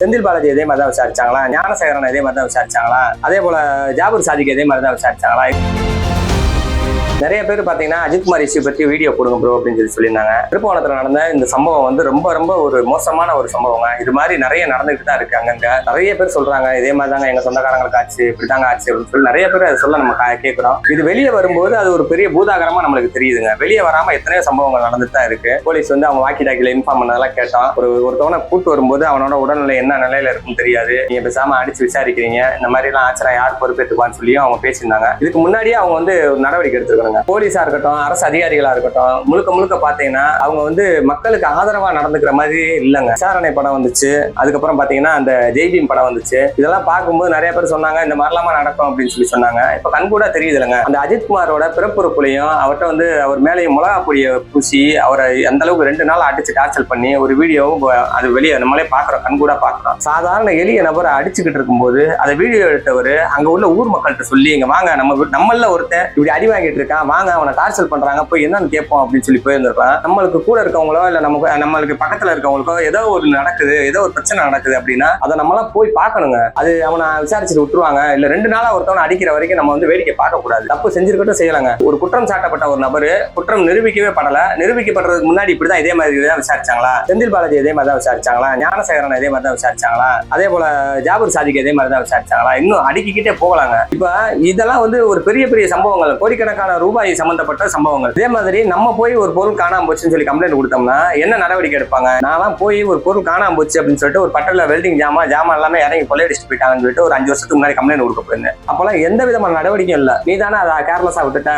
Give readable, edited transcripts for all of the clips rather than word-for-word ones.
செந்தில் பாலாஜி இதே மாதிரி தான் விசாரிச்சாங்களா? ஞானசேகரன் இதே மாதிரி தான் விசாரிச்சாங்களா? அதே போல ஜாபர் சாதிக் இதே மாதிரி தான் விசாரிச்சாங்களா? நிறைய பேர் பாத்தீங்கன்னா அஜித்குமார் இஷ்யூ பத்தி வீடியோ போடுங்க ப்ரோ அப்படின்னு சொல்லியிருந்தாங்க. திருப்பவனத்துல நடந்த இந்த சம்பவம் வந்து ரொம்ப ஒரு மோசமான ஒரு சம்பவங்க. இது மாதிரி நிறைய நடந்துகிட்டு தான் இருக்கு. அங்கங்க நிறைய பேர் சொல்றாங்க இதே மாதிரி தாங்க எங்க சொந்தக்காரங்களுக்கு ஆச்சு, இப்படிதாங்க ஆச்சு அப்படின்னு சொல்லி நிறைய பேர் அதை சொல்ல நம்ம கேட்கிறோம். இது வெளியே வரும்போது அது ஒரு பெரிய பூதாகரமா நம்மளுக்கு தெரியுதுங்க. வெளியே வராம எத்தனையோ சம்பவங்கள் நடந்துட்டு தான் இருக்கு. போலீஸ் வந்து அவங்க வாக்கி டாக்கில இன்ஃபார்ம் பண்ணதெல்லாம் கேட்டோம். ஒருத்தவனை கூட்டு வரும்போது அவனோட உடல்நிலை என்ன நிலையில இருக்குன்னு தெரியாது, நீங்க பேசாம அடிச்சு விசாரிக்கிறீங்க, இந்த மாதிரி எல்லாம் ஆச்சரா யார் பொறுப்பேற்றுப்பான்னு சொல்லியும் அவங்க பேசியிருந்தாங்க. இதுக்கு முன்னாடியே அவங்க வந்து நடவடிக்கை எடுத்துருக்காங்க. போலீஸா இருக்கட்டும், அரசு அதிகாரிகளா இருக்கட்டும், முழுக்க பாத்தீங்கன்னா அவங்க வந்து மக்களுக்கு ஆதரவா நடந்துக்கிற மாதிரி இல்லைங்க. விசாரணை படம் வந்துச்சு, அதுக்கப்புறம் பாத்தீங்கன்னா அந்த ஜெய்பீம் படம் வந்துச்சு. இதெல்லாம் பார்க்கும்போது நிறைய பேர் சொன்னாங்க இந்த மாதிரிலாமா நடக்கும் அப்படின்னு சொல்லி சொன்னாங்க. இப்ப கண்கூட தெரியுது இல்லைங்க. அந்த அஜித்குமாரோட பிறப்புறுப்புலையும் அவர்கிட்ட வந்து அவர் மேலேயும் மிளகா பொடியை பூசி அவரை அந்த அளவுக்கு 2 நாள் அடிச்சு டார்ச்சல் பண்ணி ஒரு வீடியோவும் அது வெளியே நம்மளே பாக்குறோம், கண்கூட பாக்குறோம். சாதாரண எளிய நபரை அடிச்சுக்கிட்டு இருக்கும்போது அதை வீடியோ எடுத்தவர் அங்க உள்ள ஊர் மக்கள்கிட்ட சொல்லி இங்க வாங்க நம்மள ஒருத்தன் இப்படி அடி வாங்கிட்டு இருக்கான், வாங்க அவனை டார்ச்சல் பண்றாங்க, போய் என்னன்னு கேட்போம் அப்படின்னு சொல்லி போயிருந்திருப்பான். நம்மளுக்கு கூட இருக்கவங்களோ இல்ல நம்மளுக்கு பக்கத்துல இருக்கவங்களுக்கோ ஏதோ ஒரு நடக்குது, ஏதோ ஒரு பிரச்சனை நடக்குது அப்படின்னா அதை நம்மளாம் போய் பார்க்கணுங்க. அது அவனை விசாரிச்சுட்டு விட்டுருவாங்க. இல்ல 2 நாளா ஒருத்தவனை அடிக்கிற வரைக்கும் நம்ம வந்து வேடிக்கை பார்க்க கூடாது. தப்பு செஞ்சிருக்கட்டும் செய்யலாங்க. ஒரு குற்றம் சாட்டப்பட்ட ஒரு நபர் குற்றம் நிரூபிக்கவே படல, நிரூபிக்கப்படுறதுக்கு முன்னாடி இப்படிதான் இதே மாதிரி தான் விசாரிச்சாங்களா? செந்தில் பாலாஜி இதே மாதிரி தான் விசாரிச்சாங்களா? ஞானசேகரன் இதே மாதிரி தான் விசாரிச்சாங்களா? அதே போல ஜாபர் சாதிக் இதே மாதிரி தான் விசாரிச்சாங்களா? இன்னும் அடுக்கிக்கிட்டே போகலாங்க. இப்ப இதெல்லாம் வந்து ஒரு பெரிய சம்பவங்கள், கோடிக்கணக்கான ரூபாய் சம்பந்தப்பட்ட சம்பவங்கள். இதே மாதிரி நம்ம போய் ஒரு பொருள் காணாம போச்சுன்னு சொல்லி கம்ப்ளைண்ட் கொடுத்தோம்னா என்ன நடவடிக்கை எடுப்பாங்க? நான் போய் ஒரு பொருள் காணாம போச்சு அப்படின்னு சொல்லிட்டு ஒரு பட்டல வெல்டிங் ஜாமான் எல்லாமே இறங்கி கொள்ளையடிச்சுட்டு போயிட்டாங்கன்னு சொல்லிட்டு ஒரு 5 வருஷத்துக்கு முன்னாடி கம்ப்ளைண்ட் கொடுக்க போயிருந்தேன். அப்பெல்லாம் எந்த விதமான நடவடிக்கையும் இல்ல. நீ தானே அதை கேர்லெஸ்ஸா விட்டுட்ட,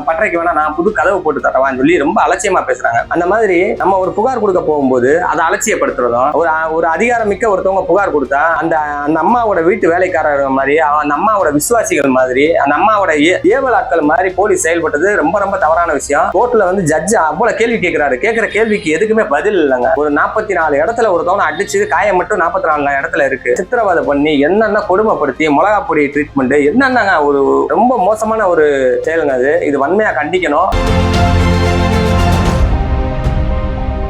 பட்டறைக்கு வேணா நான் புது கதவு போட்டு தரவான்னு சொல்லி ரொம்ப அலட்சியமா பேசுறாங்க. அந்த மாதிரி நம்ம ஒரு புகார் கொடுக்க போகும்போது அதை அலட்சியப்படுத்துறதும், ஒரு அதிகாரம் மிக்க ஒருத்தவங்க புகார் கொடுத்தா அந்த அம்மாவோட வீட்டு வேலைக்காரர் மாதிரி, அந்த அம்மாவோட விசுவாசிகள் மாதிரி, அந்த அம்மாவோட ஏவல் ஆட்கள் மாதிரி போலீஸ் செயல்பட்டது ரொம்ப தவறான விஷயம். கோர்ட்ல வந்து ஜட்ஜ் அவ்வளவு கேள்வி கேட்கிறாரு. கேட்கிற கேள்விக்கு எதுக்குமே பதில் இல்லைங்க. ஒரு 44 இடத்துல ஒருத்தவனை அடிச்சு காயம் மட்டும் 44 இடத்துல இருக்கு. சித்திரவதை பண்ணி என்னென்ன கொடுமைப்படுத்தி மிளகா பொடி ட்ரீட்மெண்ட் என்னென்னங்க ஒரு ரொம்ப மோசமான ஒரு செயலுங்க அது. இது வன்மையா கண்டிக்கணும்.